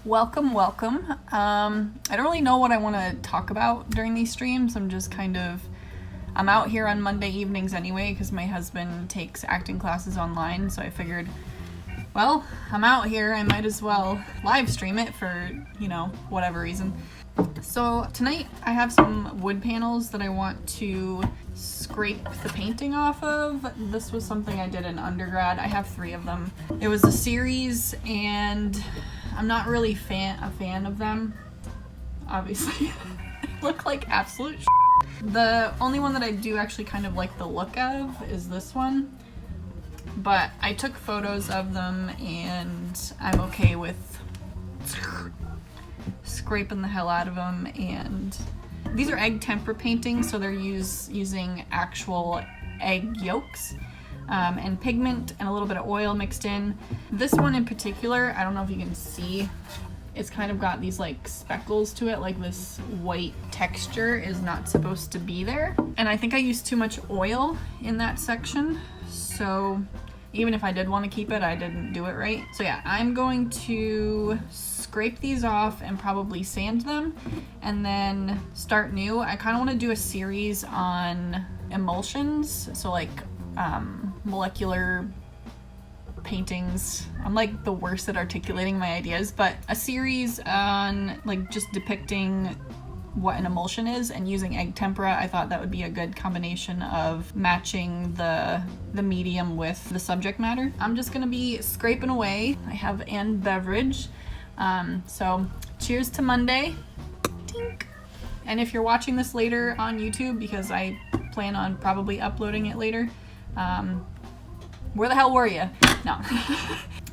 Welcome, welcome. I don't really know what I want to talk about during these streams. I'm out here on Monday evenings anyway because my husband takes acting classes online, so I figured, well, I'm out here, I might as well live stream it for, whatever reason. So tonight I have some wood panels that I want to scrape the painting off of. This was something I did in undergrad. I have 3 of them. It was a series and I'm not really a fan of them. Obviously, they look like absolute shit. The only one that I do actually kind of like the look of is this one. But I took photos of them and I'm okay with scraping the hell out of them. And these are egg tempera paintings, so they're using actual egg yolks and pigment and a little bit of oil mixed in. This one in particular, I don't know if you can see, it's kind of got these like speckles to it, like this white texture is not supposed to be there. And I think I used too much oil in that section, so even if I did want to keep it, I didn't do it right. So yeah, I'm going to scrape these off and probably sand them and then start new. I kind of want to do a series on emulsions, so like molecular paintings. I'm like the worst at articulating my ideas, but a series on like just depicting what an emulsion is and using egg tempera. I thought that would be a good combination of matching the medium with the subject matter. I'm just gonna be scraping away. I have an beverage. So cheers to Monday. Tink. And if you're watching this later on YouTube, because I plan on probably uploading it later, where the hell were you? No.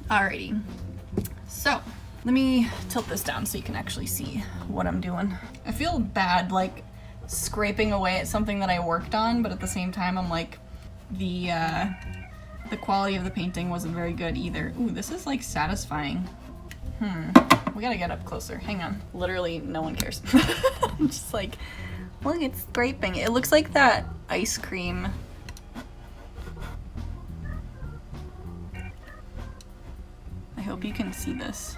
Alrighty. So let me tilt this down so you can actually see what I'm doing. I feel bad like scraping away at something that I worked on, but at the same time I'm like, the quality of the painting wasn't very good either. Ooh, this is like satisfying. We gotta get up closer. Hang on. Literally no one cares. I'm just like, look, it's scraping. It looks like that ice cream. I hope you can see this.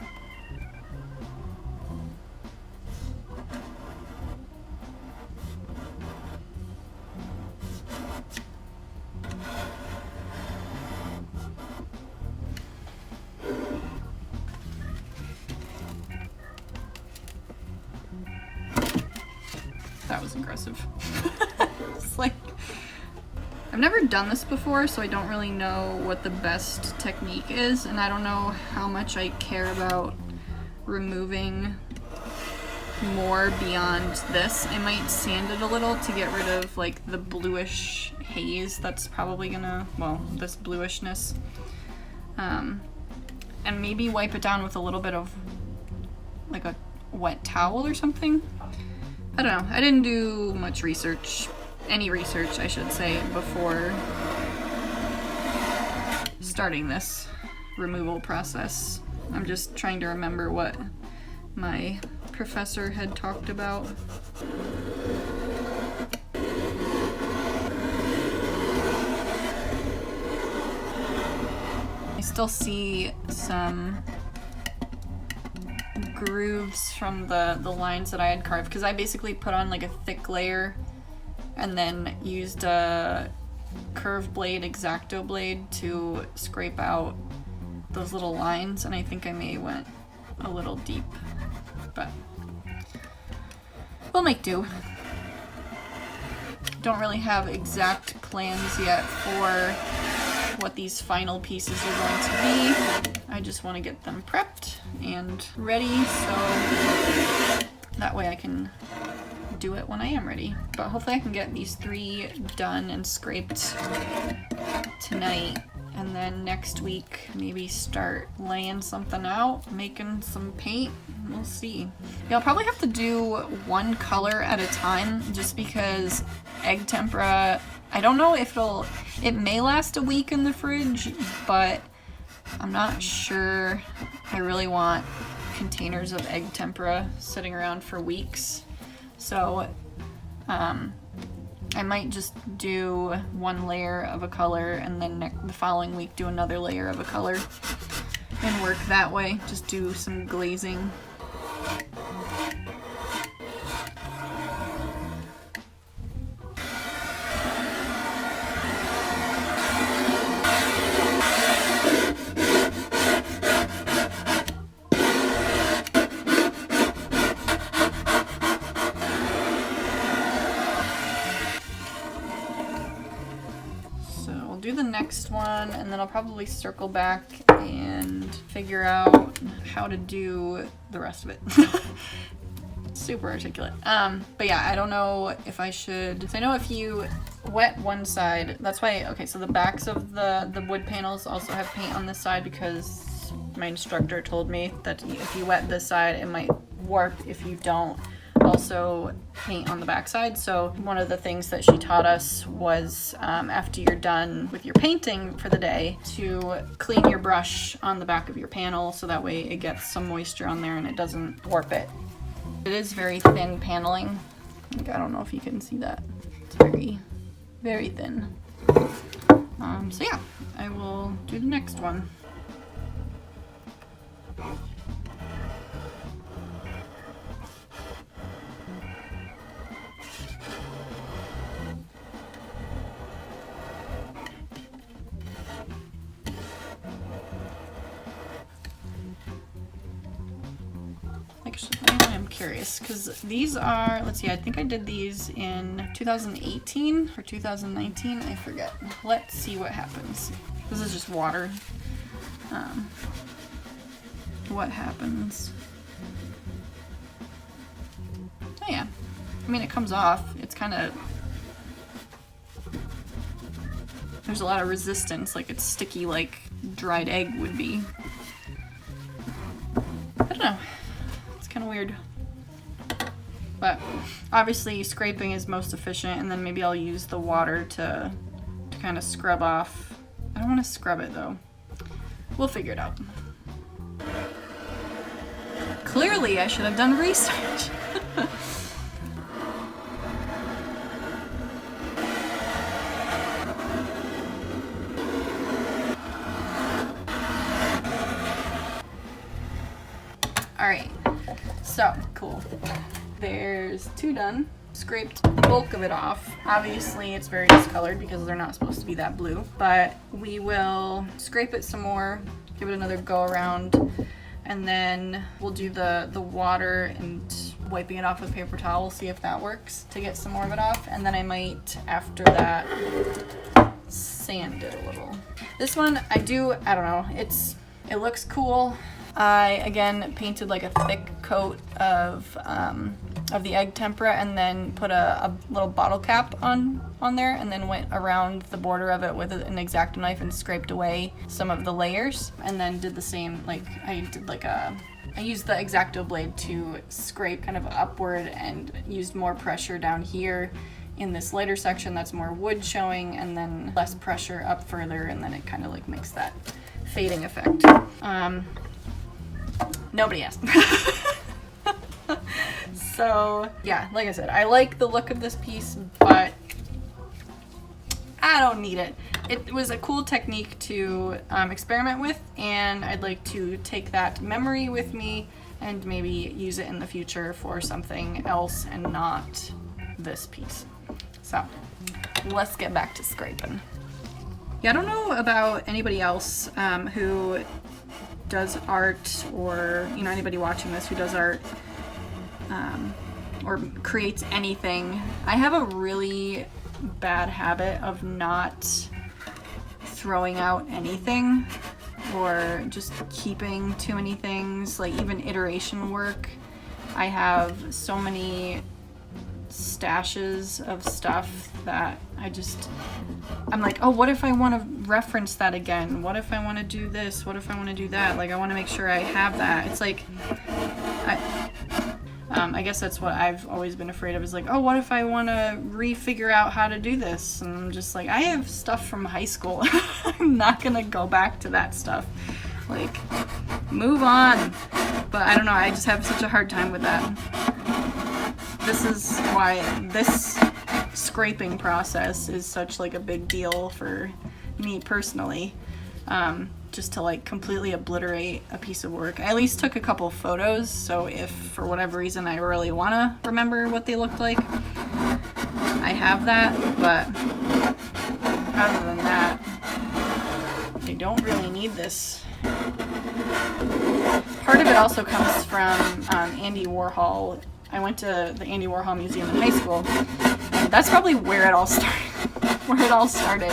That was aggressive. It's like, I've never done this before, so I don't really know what the best technique is, and I don't know how much I care about removing more beyond this. I might sand it a little to get rid of like the bluish haze that's probably gonna, well, this bluishness. And maybe wipe it down with a little bit of like a wet towel or something. I don't know. I didn't do much research, any research I should say, before starting this removal process. I'm just trying to remember what my professor had talked about. I still see some grooves from the lines that I had carved, because I basically put on like a thick layer and then used a curved blade, X-Acto blade, to scrape out those little lines, and I think I may went a little deep, but we'll make do. Don't really have exact plans yet for what these final pieces are going to be. I just want to get them prepped and ready, so that way I can do it when I am ready. But hopefully I can get these 3 done and scraped tonight, and then next week maybe start laying something out, making some paint. We'll see. Yeah, I'll probably have to do one color at a time, just because egg tempera, I don't know if it may last a week in the fridge, but I'm not sure I really want containers of egg tempera sitting around for weeks. So I might just do one layer of a color and then the following week do another layer of a color. and work that way. Just do some glazing. Do the next one, and then I'll probably circle back and figure out how to do the rest of it. Super articulate. But yeah, I don't know if I should. So I know if you wet one side, that's why. Okay, so the backs of the wood panels also have paint on this side because my instructor told me that if you wet this side, it might warp if you don't also paint on the backside. So one of the things that she taught us was after you're done with your painting for the day, to clean your brush on the back of your panel so that way it gets some moisture on there and it doesn't warp it. It is very thin paneling. Like, I don't know if you can see that. It's very, very thin. So yeah, I will do the next one. I'm curious because these are, let's see, I think I did these in 2018 or 2019, I forget. Let's see what happens. This is just water. What happens? Oh yeah, I mean, it comes off. It's kind of, there's a lot of resistance, like it's sticky like dried egg would be. I don't know. Kind of weird, but obviously scraping is most efficient, and then maybe I'll use the water to kind of scrub off. I don't want to scrub it though. We'll figure it out. Clearly I should have done research. All right. So, cool. There's 2 done. Scraped the bulk of it off. Obviously, it's very discolored because they're not supposed to be that blue, but we will scrape it some more, give it another go around, and then we'll do the water and wiping it off with paper towel, see if that works to get some more of it off, and then I might, after that, sand it a little. This one, I don't know, it looks cool. I, again, painted like a thick coat of the egg tempera and then put a little bottle cap on there, and then went around the border of it with an X-Acto knife and scraped away some of the layers, and then did the same, like I used the X-Acto blade to scrape kind of upward and used more pressure down here in this lighter section that's more wood showing, and then less pressure up further, and then it kind of like makes that fading effect. Nobody asked. So yeah, like I said, I like the look of this piece, but I don't need it. It was a cool technique to experiment with, and I'd like to take that memory with me and maybe use it in the future for something else and not this piece. So let's get back to scraping. Yeah, I don't know about anybody else who does art, or anybody watching this who does art or creates anything. I have a really bad habit of not throwing out anything or just keeping too many things, like even iteration work. I have so many stashes of stuff that I'm like, oh, what if I want to reference that again? What if I want to do this? What if I want to do that? Like, I want to make sure I have that. It's like, I guess that's what I've always been afraid of, is like, oh, what if I want to refigure out how to do this? And I'm just like, I have stuff from high school. I'm not going to go back to that stuff. Like, move on. But I don't know, I just have such a hard time with that. This is why this scraping process is such like a big deal for me personally, just to like completely obliterate a piece of work. I at least took a couple photos, so if for whatever reason I really want to remember what they looked like, I have that, but other than that, I don't really need this. Part of it also comes from Andy Warhol. I went to the Andy Warhol Museum in high school, and that's probably where it all started.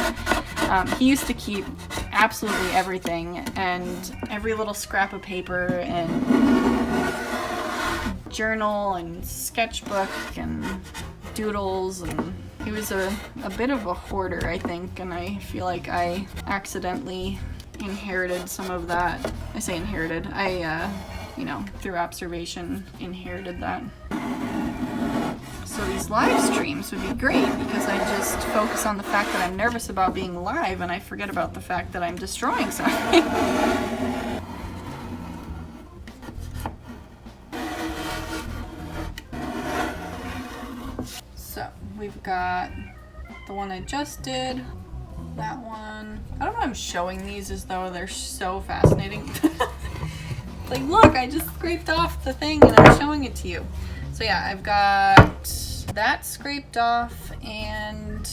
He used to keep absolutely everything, and every little scrap of paper and journal and sketchbook and doodles, and he was a bit of a hoarder, I think, and I feel like I accidentally inherited some of that. I say inherited, you know, through observation, inherited that. So these live streams would be great because I just focus on the fact that I'm nervous about being live and I forget about the fact that I'm destroying something. So we've got the one I just did, that one. I don't know why I'm showing these as though they're so fascinating. Like, look, I just scraped off the thing and I'm showing it to you. So yeah, I've got that scraped off, and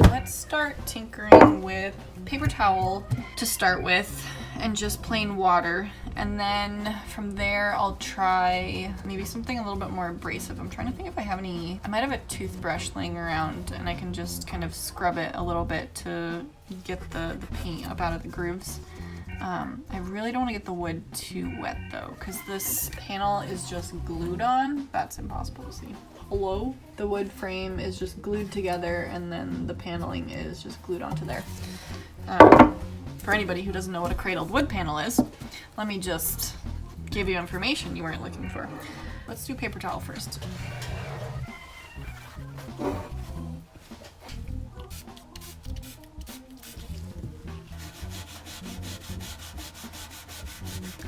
let's start tinkering with paper towel to start with and just plain water. And then from there, I'll try maybe something a little bit more abrasive. I'm trying to think if I have any, I might have a toothbrush laying around and I can just kind of scrub it a little bit to get the paint up out of the grooves. I really don't want to get the wood too wet though, because this panel is just glued on. That's impossible to see. Hello? The wood frame is just glued together and then the paneling is just glued onto there. For anybody who doesn't know what a cradled wood panel is, let me just give you information you weren't looking for. Let's do paper towel first.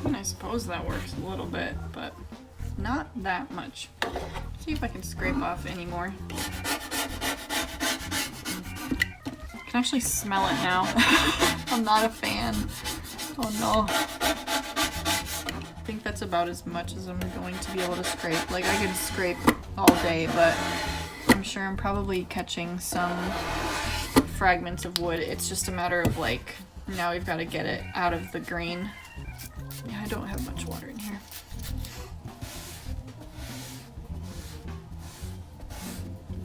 And I suppose that works a little bit, but not that much. See if I can scrape off any more. I can actually smell it now. I'm not a fan. Oh no. I think that's about as much as I'm going to be able to scrape. Like, I could scrape all day, but I'm sure I'm probably catching some fragments of wood. It's just a matter of like, now we've got to get it out of the grain. Yeah, I don't have much water in here.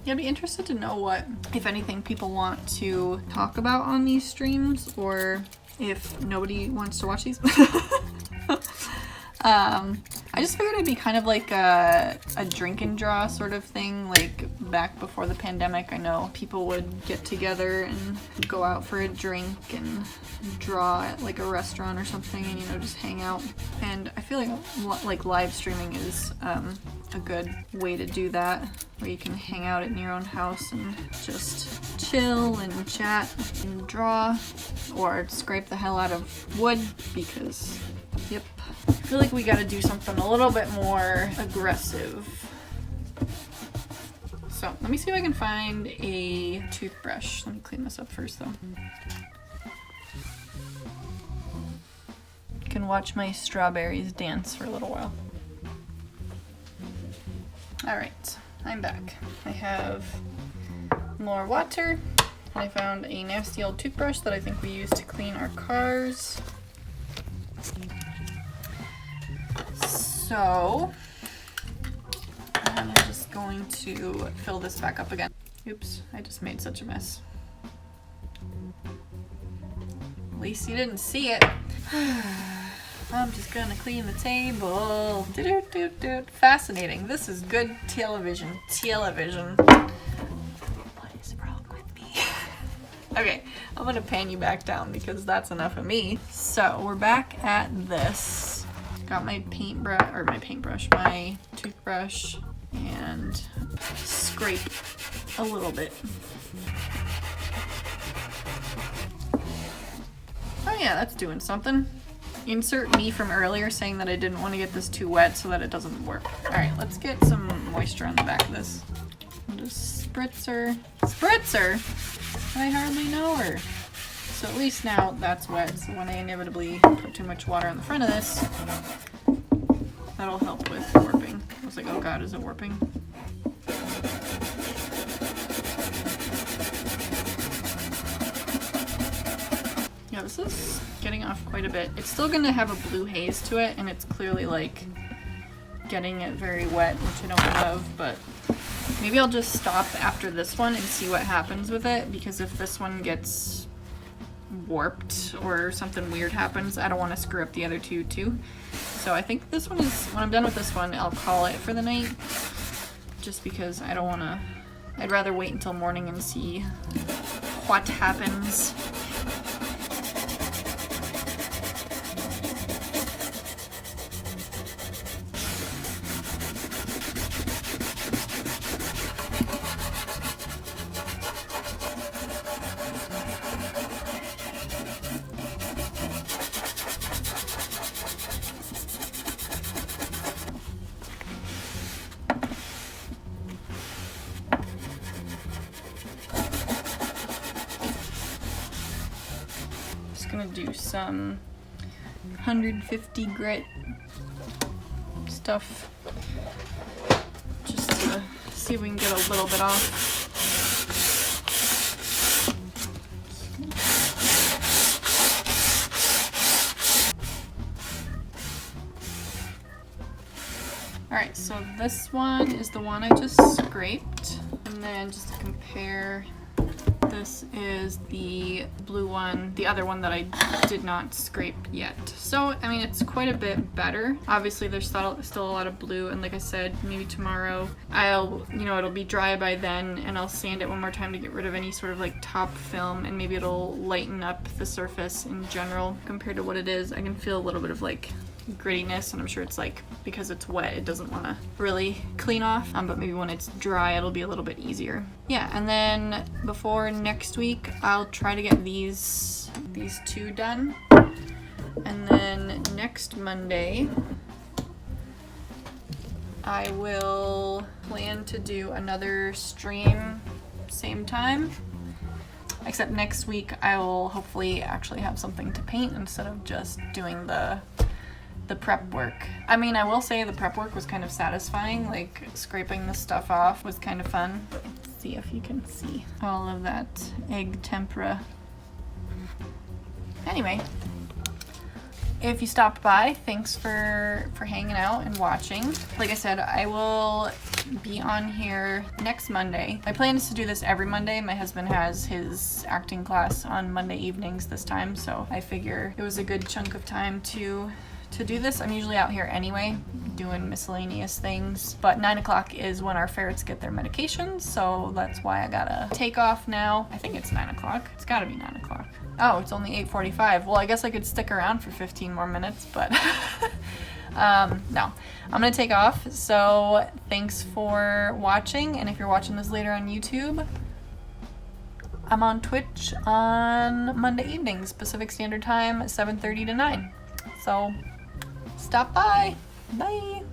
Yeah, I'd be interested to know what, if anything, people want to talk about on these streams, or if nobody wants to watch these. I just figured it'd be kind of like a drink and draw sort of thing. Like back before the pandemic, I know people would get together and go out for a drink and draw at like a restaurant or something, and you know, just hang out. And I feel like live streaming is a good way to do that, where you can hang out in your own house and just chill and chat and draw, or scrape the hell out of wood, because yep, I feel like we gotta do something a little bit more aggressive. So let me see if I can find a toothbrush. Let me clean this up first though. You can watch my strawberries dance for a little while. Alright, I'm back. I have more water. I found a nasty old toothbrush that I think we use to clean our cars. So, I'm just going to fill this back up again. Oops, I just made such a mess. At least you didn't see it. I'm just gonna clean the table. Fascinating. This is good television. What is wrong with me? Okay, I'm gonna pan you back down because that's enough of me. So we're back at this. Got my my toothbrush, and scrape a little bit. Oh yeah, that's doing something. Insert me from earlier saying that I didn't want to get this too wet so that it doesn't work. Alright, let's get some moisture on the back of this. I'll just spritzer. Spritzer? I hardly know her. So at least now that's wet, so when I inevitably put too much water on the front of this, that'll help with warping. I was like, oh god, is it warping? Yeah, this is getting off quite a bit. It's still gonna have a blue haze to it, and it's clearly like getting it very wet, which I don't love, but maybe I'll just stop after this one and see what happens with it, because if this one gets warped or something weird happens, I don't want to screw up the other two too. So I think this one is, when I'm done with this one, I'll call it for the night, just because I don't want to, I'd rather wait until morning and see what happens. Gonna do some 150 grit stuff just to see if we can get a little bit off. Alright, so this one is the one I just scraped, and then just to compare, this is the blue one, the other one that I did not scrape yet. So, I mean, it's quite a bit better. Obviously, there's still a lot of blue, and like I said, maybe tomorrow it'll be dry by then, and I'll sand it one more time to get rid of any sort of like top film, and maybe it'll lighten up the surface in general compared to what it is. I can feel a little bit of like grittiness, and I'm sure it's like because it's wet it doesn't want to really clean off, but maybe when it's dry it'll be a little bit easier. Yeah, and then before next week I'll try to get these two done, and then next Monday I will plan to do another stream same time, except next week I will hopefully actually have something to paint instead of just doing the prep work. I mean, I will say the prep work was kind of satisfying, like scraping the stuff off was kind of fun. Let's see if you can see all of that egg tempera. Anyway, if you stopped by, thanks for hanging out and watching. Like I said, I will be on here next Monday. My plan is to do this every Monday. My husband has his acting class on Monday evenings this time, so I figure it was a good chunk of time to do this. I'm usually out here anyway doing miscellaneous things, but 9 o'clock is when our ferrets get their medications, so that's why I gotta take off now. I think it's 9 o'clock. It's gotta be 9 o'clock. Oh, it's only 8:45. Well, I guess I could stick around for 15 more minutes, but no, I'm gonna take off. So thanks for watching, and if you're watching this later on YouTube, I'm on Twitch on Monday evenings, Pacific Standard Time, 7:30 to 9. So stop by. Bye.